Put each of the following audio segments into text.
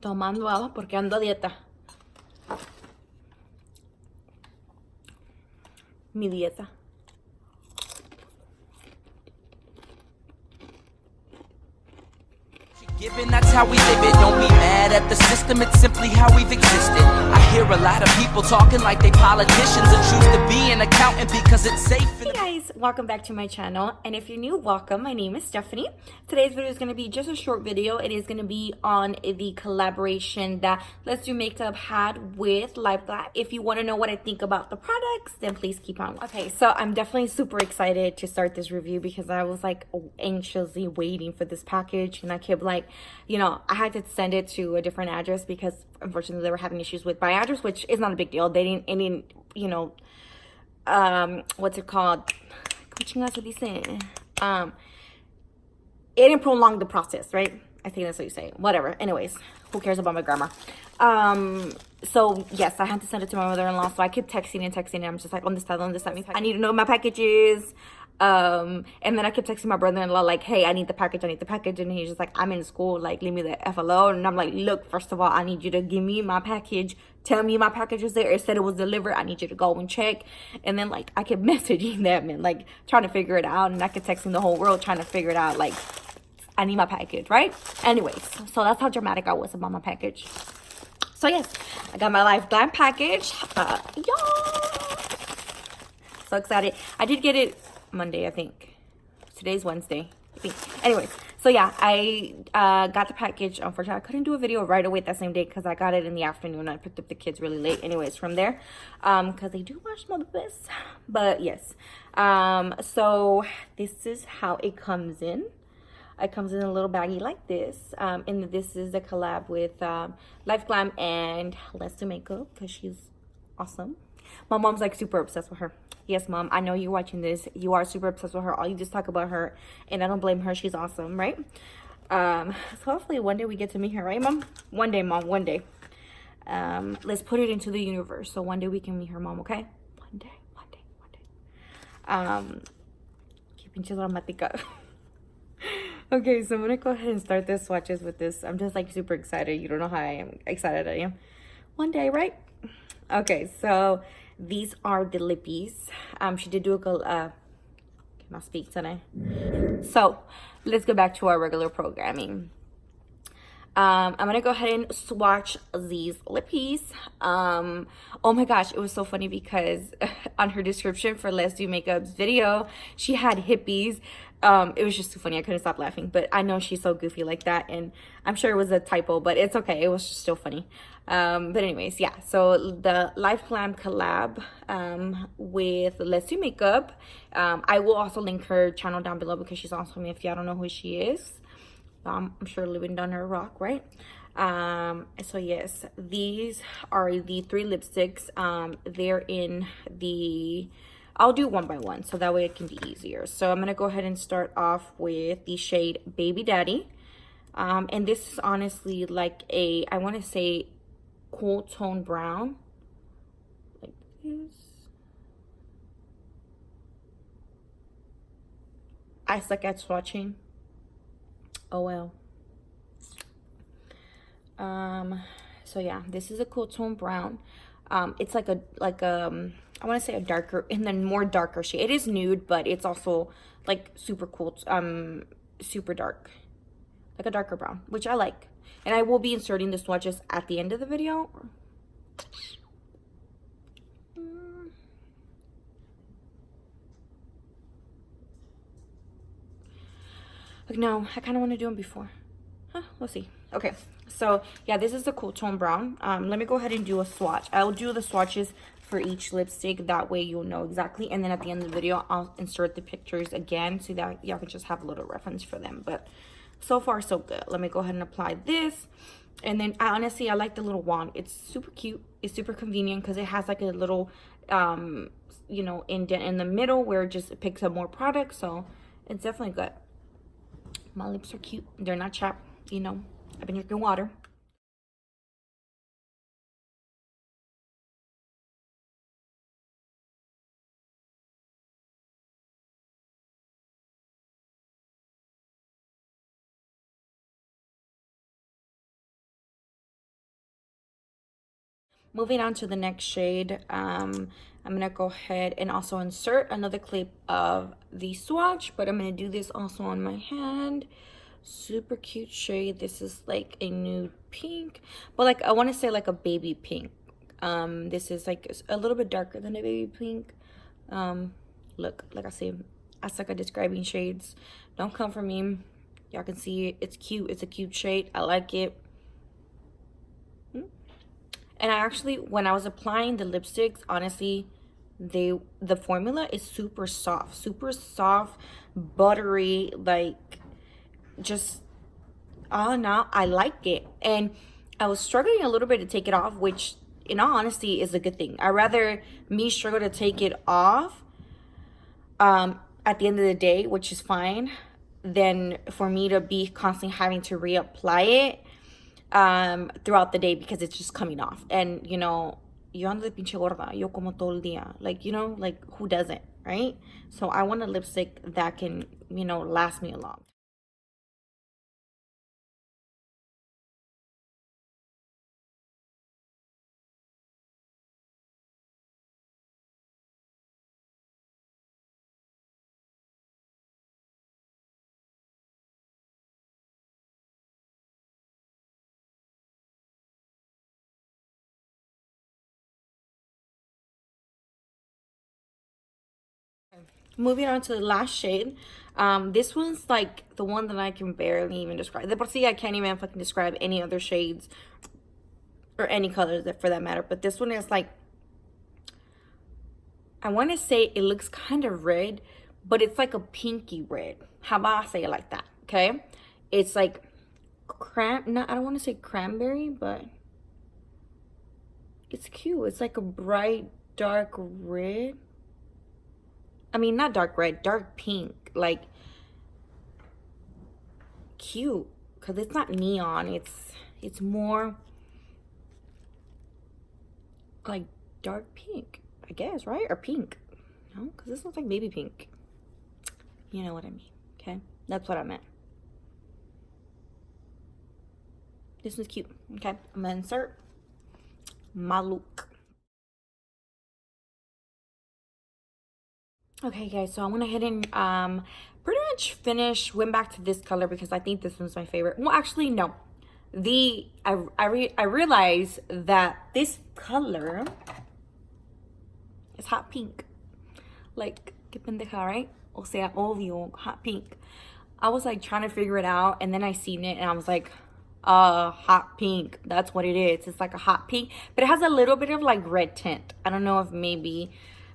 Tomando agua porque ando a dieta. Mi dieta. Given that's how we live it, don't be mad at the system, it's simply how we've existed. I hear a lot of people talking like they politicians and choose to be an accountant because it's safe. Hey guys, welcome back to my channel, and if you're new, welcome. My name is Stephanie. Today's video is going to be just a short video. It is going to be on the collaboration that Let's Do Makeup had with Liveglam. If you want to know what I think about the products, then please keep on. Okay, so I'm definitely super excited to start this review because I was like anxiously waiting for this package, and I kept like, you know, I had to send it to a different address because unfortunately they were having issues with my address, which is not a big deal. They didn't, you know, what's it called? It didn't prolong the process, right? I think that's what you say. Whatever. Anyways, who cares about my grammar? So yes, I had to send it to my mother-in-law. So I kept texting and I'm just like, on this time, I need to know my packages. And then I kept texting my brother-in-law like, hey, I need the package. And he's just like, I'm in school, like, leave me the F alone. And I'm like, look, first of all, I need you to give me my package. Tell me my package was there. It said it was delivered. I need you to go and check. And then like I kept messaging them and like trying to figure it out. And I kept texting the whole world trying to figure it out. Like, I need my package, right? Anyways, so that's how dramatic I was about my package. So yes, I got my Liveglam package. So excited. I did get it Monday, I think. Today's Wednesday, I think. Anyways, so yeah, I got the package. Unfortunately, I couldn't do a video right away that same day because I got it in the afternoon. I picked up the kids really late. Anyways, from there, because they do watch my best. But yes, so this is how it comes in. It comes in a little baggie like this. And this is the collab with Liveglam and Let's Do Makeup because she's awesome. My mom's like super obsessed with her. Yes, Mom, I know you're watching this. You are super obsessed with her. All you just talk about her, and I don't blame her. She's awesome, right? So hopefully one day we get to meet her, right, Mom? One day, Mom, one day. Let's put it into the universe. So one day we can meet her, Mom, okay? One day. Que pinche dramática. Okay, so I'm gonna go ahead and start the swatches with this. I'm just like super excited. You don't know how excited I am. One day, right? Okay, so these are the lippies. She did do a can I speak today? So let's go back to our regular programming. I'm gonna go ahead and swatch these lippies. Oh my gosh, it was so funny because on her description for Let's Do Makeup's video, she had hippies. It was just too funny. I couldn't stop laughing, but I know she's so goofy like that, and I'm sure it was a typo, but it's okay. It was just still funny. But anyways, yeah, so the Liveglam collab with Let's Do Makeup. I will also link her channel down below because she's awesome if y'all don't know who she is. I'm sure living down her rock, right? So yes, these are the 3 lipsticks. They're in the, I'll do one by one so that way it can be easier. So I'm gonna go ahead and start off with the shade Baby Daddy. And this is honestly like a, I want to say cool tone brown, like this. I suck at swatching. Oh well. So yeah, this is a cool tone brown. It's like a I want to say a darker, in the more darker shade. It is nude, but it's also like super cool, super dark, like a darker brown, which I like. And I will be inserting the swatches at the end of the video. Like, no, I kind of want to do them before. Huh, we'll see. Okay, so yeah, this is the cool tone brown. Let me go ahead and do a swatch. I'll do the swatches for each lipstick, that way you'll know exactly, and then at the end of the video I'll insert the pictures again so that y'all can just have a little reference for them. But so far so good. Let me go ahead and apply this, and then I like the little wand. It's super cute. It's super convenient because it has like a little you know, indent in the middle where it just picks up more product, so it's definitely good. My lips are cute. They're not chapped, you know. I've been drinking water. Moving on to the next shade, I'm gonna go ahead and also insert another clip of the swatch, but I'm gonna do this also on my hand. Super cute shade. This is like a nude pink, but like I want to say like a baby pink. This is like a little bit darker than a baby pink. Look, like I say, I suck at describing shades. Don't come for me. Y'all can see it. It's cute. It's a cute shade. I like it. And I actually, when I was applying the lipsticks, honestly, the formula is super soft, buttery, like just all in all, I like it. And I was struggling a little bit to take it off, which in all honesty is a good thing. I'd rather me struggle to take it off at the end of the day, which is fine, than for me to be constantly having to reapply it throughout the day because it's just coming off. And you know, yo ando de pinche gorda, yo como todo el día, like, you know, like who doesn't, right? So I want a lipstick that can, you know, last me a long. Moving on to the last shade. This one's like the one that I can barely even describe. The por si I can't even fucking describe any other shades or any colors for that matter. But this one is like, I want to say it looks kind of red, but it's like a pinky red. How about I say it like that? Okay, it's like I don't want to say cranberry, but it's cute. It's like a bright dark red. I mean, not dark red, dark pink, like cute, because it's not neon. It's more like dark pink, I guess, right? Or pink, no? Because this looks like baby pink. You know what I mean, okay? That's what I meant. This one's cute, okay? I'm gonna insert my look. Okay guys, so I went ahead and pretty much went back to this color because I think this one's my favorite. Well, actually no, I realized that this color is hot pink. Like, que pendeja, right? O sea, obvio, hot pink. I was like trying to figure it out, and then I seen it and I was like, hot pink, that's what it is. It's like a hot pink, but it has a little bit of like red tint. I don't know if maybe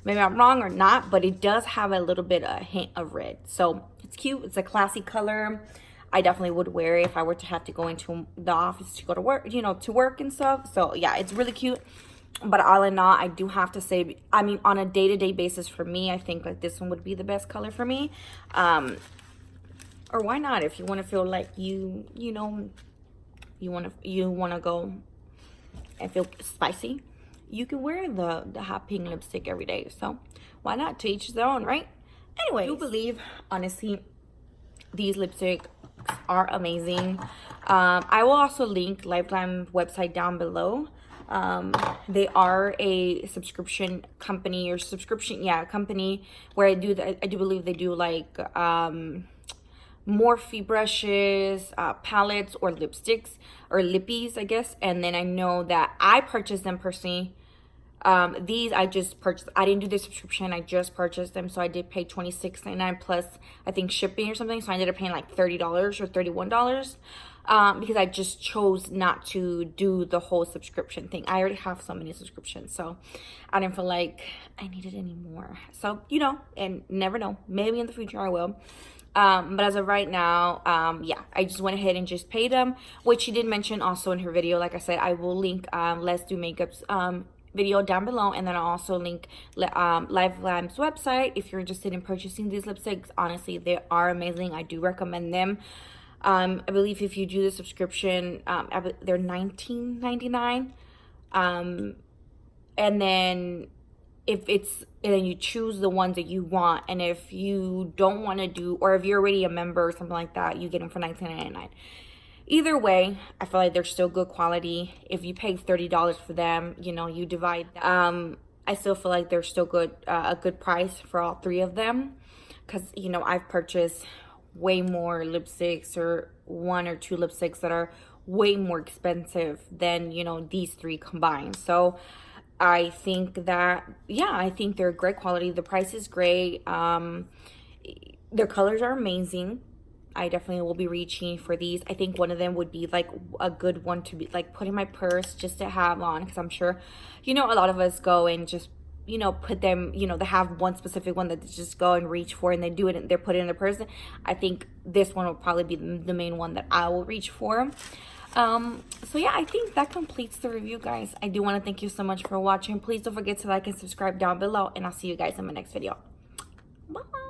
I'm wrong or not, but it does have a little bit, a hint of red. So it's cute. It's a classy color. I definitely would wear it if I were to have to go into the office to go to work, you know, to work and stuff. So yeah, it's really cute. But all in all, I do have to say, I mean, on a day-to-day basis for me, I think like this one would be the best color for me. Or why not? If you want to feel like you know, you want to go and feel spicy, you can wear the hot pink lipstick every day. So why not? To each their own, right? Anyway, I do believe, honestly, these lipsticks are amazing. I will also link Liveglam website down below. They are a subscription company or company where I do believe they do like Morphe brushes, palettes, or lipsticks, or lippies, I guess. And then I know that I purchased them personally. These I just purchased. I didn't do the subscription. I just purchased them, so I did pay $26.99 plus I think shipping or something. So I ended up paying like $30 or $31 because I just chose not to do the whole subscription thing. I already have so many subscriptions, so I didn't feel like I needed any more. So you know, and never know, maybe in the future I will. But as of right now, yeah, I just went ahead and just paid them, which she did mention also in her video. Like I said, I will link Let's Do Makeup's video down below, and then I'll also link Liveglam's website if you're interested in purchasing these lipsticks. Honestly, they are amazing. I do recommend them. I believe if you do the subscription, they're $19.99, and then then you choose the ones that you want, and if you don't want to do, or if you're already a member or something like that, you get them for $19.99. either way, I feel like they're still good quality. If you pay $30 for them, you know, you divide I still feel like they're still good, a good price for all 3 of them, because, you know, I've purchased way more lipsticks, or 1 or 2 lipsticks that are way more expensive than, you know, these 3 combined. So I think that, yeah, I think they're great quality. The price is great. Their colors are amazing. I definitely will be reaching for these. I think one of them would be like a good one to be like put in my purse just to have on, because I'm sure, you know, a lot of us go and just, you know, put them, you know, they have one specific one that they just go and reach for, and they do it and they're put it in their purse. I think this one will probably be the main one that I will reach for. So yeah, I think that completes the review, guys. I do want to thank you so much for watching. Please don't forget to like and subscribe down below, and I'll see you guys in my next video. Bye.